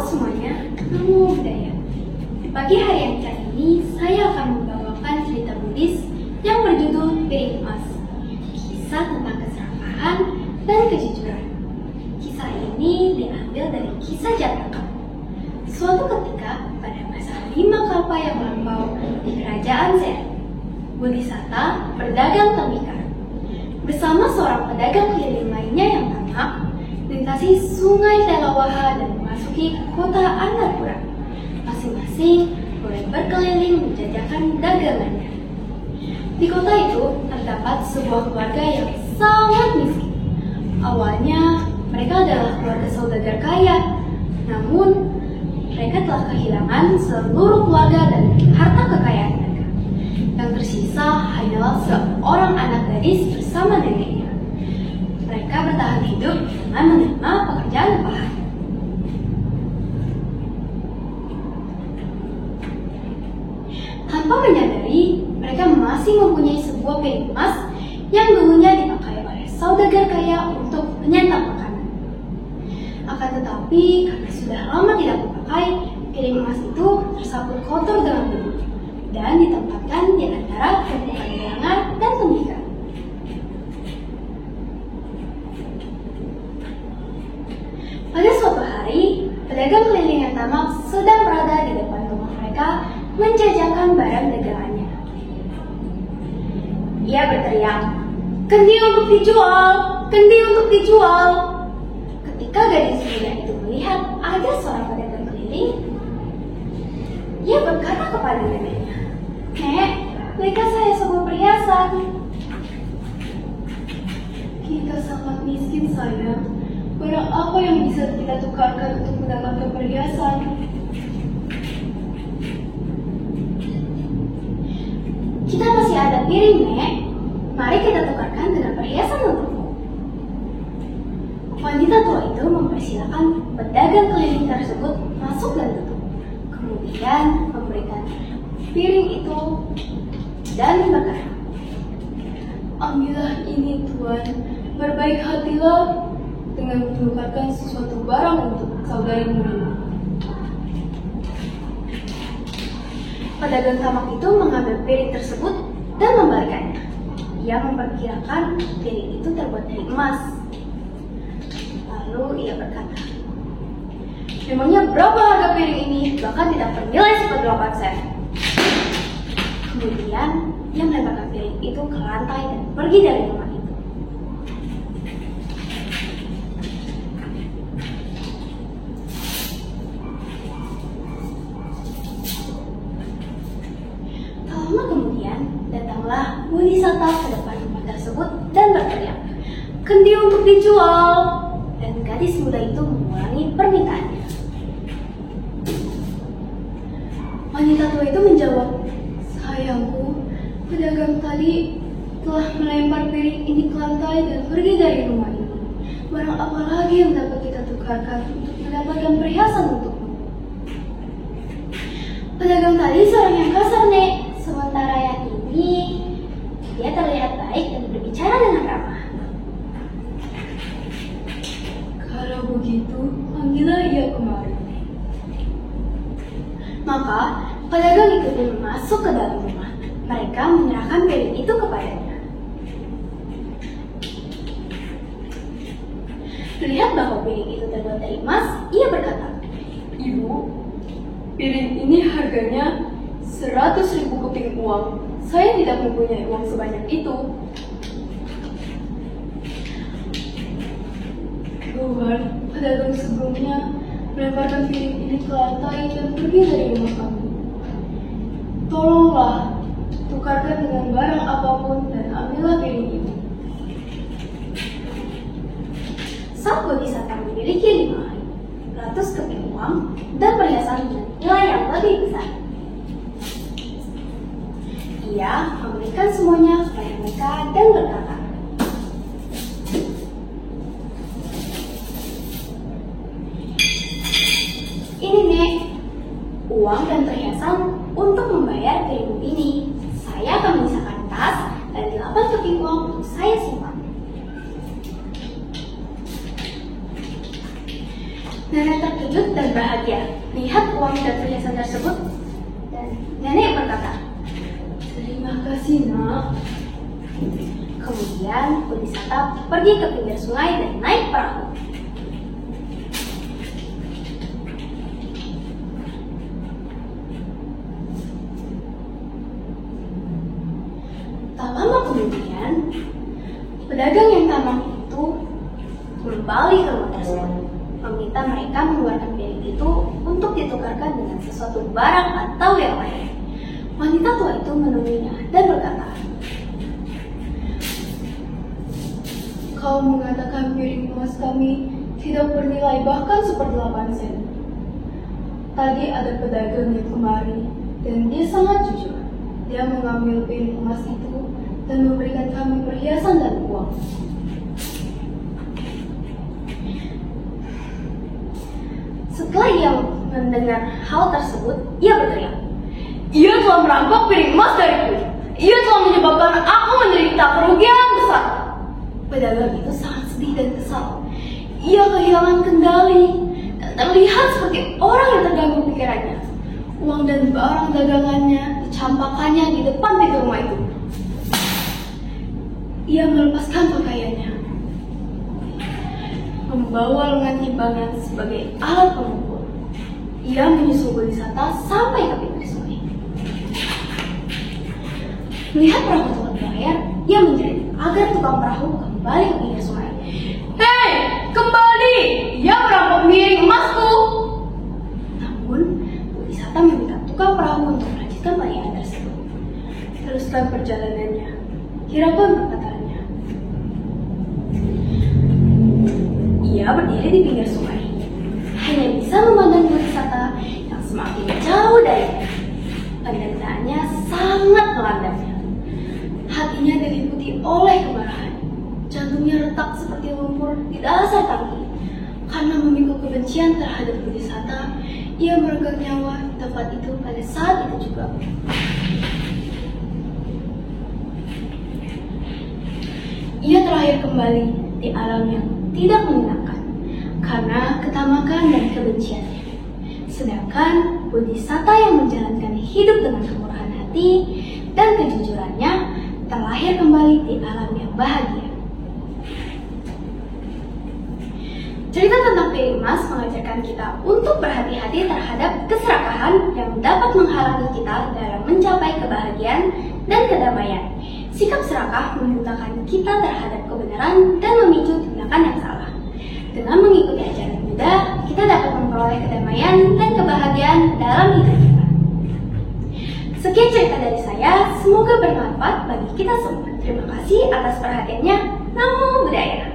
semuanya, namo budaya. Di pagi hari yang cerah ini, saya akan membawakan cerita Buddhis yang berjudul Piring Emas. Kisah tentang keserakahan dan kejujuran. Kisah ini diambil dari kisah Jataka. Suatu ketika, pada masa 5 kalpa yang lampau di kerajaan Sen, Bodhisatta berdagang tembikar. Bersama seorang pedagang keliling lainnya yang tamak, melintasi sungai Telawaha dan memasuki kota Annapura. Masing-masing mulai berkeliling menjajakan dagangannya. Di kota itu terdapat sebuah keluarga yang sangat miskin. Awalnya mereka adalah keluarga saudagar kaya, namun mereka telah kehilangan seluruh keluarga dan harta kekayaan mereka. Yang tersisa hanyalah seorang anak gadis bersama neneknya. Mereka bertahan hidup dengan menerima pekerjaan upahan. Tanpa menyadari, mereka masih mempunyai sebuah piring emas yang dulunya dipakai oleh saudagar kaya untuk menyantap makanan. Akan tetapi, karena sudah lama tidak dipakai, piring emas itu tersapu kotor dengan debu dan ditempatkan di antara tumpukan hidangan dan tembikar. Pada suatu hari, pedagang keliling yang tamak sedang berada di depan rumah mereka menjajakan barang dagangannya. Ia berteriak, "Kendi untuk dijual! Kendi untuk dijual!" Ketika gadis muda itu melihat ada seorang pedagang keliling, ia berkata kepada neneknya, "Nek, belikan saya sebuah perhiasan." "Kita sangat miskin, sayang. Barang apa yang bisa kita tukarkan untuk mendapatkan perhiasan?" "Kita masih ada piring, Nek. Mari kita tukarkan dengan perhiasan untukmu." Wanita tua itu mempersilakan pedagang keliling tersebut masuk dan duduk. Kemudian memberikan piring itu dan berkata, "Ambillah ini, Tuan. Berbaik hatilah dengan menukarkan sesuatu barang untuk saudarimu ini." Pedagang tamak itu mengambil piring tersebut dan membalikannya. Ia memperkirakan piring itu terbuat dari emas. Lalu ia berkata, "Memangnya berapa harga piring ini? Bahkan tidak bernilai seper-8 sen." Kemudian ia melemparkan piring itu ke lantai dan pergi dari rumah itu. Lama kemudian, datanglah Bodhisatta ke depan rumah tersebut dan berteriak, "Kendi untuk dijual!" Dan gadis muda itu mengulangi permintaannya. Wanita tua itu menjawab, "Sayangku, pedagang tadi telah melempar piring ini ke lantai dan pergi dari rumah ini. Barang apa lagi yang dapat kita tukarkan untuk mendapatkan perhiasan untukmu?" "Pedagang tadi seorang yang kasar, Nek. Sementara yang ini, dia terlihat baik dan berbicara dengan ramah." "Kalau begitu, panggillah ia kemari." Maka, pedagang itu pun masuk ke dalam rumah. Mereka menyerahkan piring itu kepadanya. Melihat bahwa piring itu terbuat dari emas, ia berkata, "Ibu, piring ini harganya 100.000 keping uang. Saya tidak mempunyai uang sebanyak itu." "Tuhan, pedagang sebelumnya melemparkan piring ini ke lantai dan pergi dari rumah kami. Tolonglah, tukarkan dengan barang apapun dan ambillah piring ini." Sang Bodhisatta memiliki 500 keping uang dan perhiasan dengan nilai yang lebih besar. Ia memberikan semuanya kepada mereka dan berkata, "Ini, Nek, uang dan perhiasan untuk membayar piringmu ini. Saya akan memisahkan tas dan 8 keping uang untuk saya simpan." Nenek terkejut dan bahagia lihat uang dan perhiasan tersebut, dan nenek berkata, "Terima kasih, Nak." Kemudian Bodhisatta pergi ke pinggir sungai dan naik perahu. Tak lama kemudian, pedagang yang tamang itu kembali ke rumah tersebut, meminta mereka mengeluarkan piring itu untuk ditukarkan dengan sesuatu barang atau yang lain. Wanita tua itu menemuinya dan berkata, "Kau mengatakan piring emas kami tidak bernilai bahkan 1/8 sen. Tadi ada pedagang yang kemari dan dia sangat jujur. Dia mengambil piring emas itu dan memberikan kami perhiasan dan uang." Setelah ia mendengar hal tersebut, ia berteriak, "Ia telah merampok piring emas dariku. Ia telah menyebabkan aku menderita kerugian besar." Pedagang itu sangat sedih dan kesal. Ia kehilangan kendali dan terlihat seperti orang yang terganggu pikirannya. Uang dan barang dagangannya dicampakkannya di depan pintu rumah itu. Ia melepaskan pakaiannya, membawa lengan timbangan sebagai alat pengukur. Ia menyusul Bodhisatta sampai ke pinggir sungai. Melihat perahu tukang berlayar, ia menjerit agar tukang perahu kembali ke pinggir sungai. "Hei, kembali! Ia merampok piring emasku!" Namun, Bodhisatta meminta tukang perahu untuk melanjutkan perayaan tersebut. Teruskan perjalanannya, kira-kira perkataannya. Ia berdiri di pinggir sungai, hanya bisa memandang Bodhisatta yang semakin jauh darinya. Penderitaannya sangat melandanya. Hatinya diliputi oleh kemarahan. Jantungnya retak seperti lumpur di dasar tangki. Karena memikul kebencian terhadap Bodhisatta, ia meregang nyawa di tempat itu pada saat itu juga. Ia terakhir kembali di alam yang tidak menyenangkan karena ketamakan dan kebenciannya. Sedangkan Bodhisatta yang menjalankan hidup dengan kemurahan hati dan kejujurannya terlahir kembali di alam yang bahagia. Cerita tentang piring emas mengajarkan kita untuk berhati-hati terhadap keserakahan yang dapat menghalangi kita dalam mencapai kebahagiaan dan kedamaian. Sikap serakah membutakan kita terhadap kebenaran dan memicu tindakan yang salah. Dengan mengikuti ajaran Buddha, kita dapat memperoleh kedamaian dan kebahagiaan dalam hidup kita. Sekian cerita dari saya, semoga bermanfaat bagi kita semua. Terima kasih atas perhatiannya. Namo Buddhaya.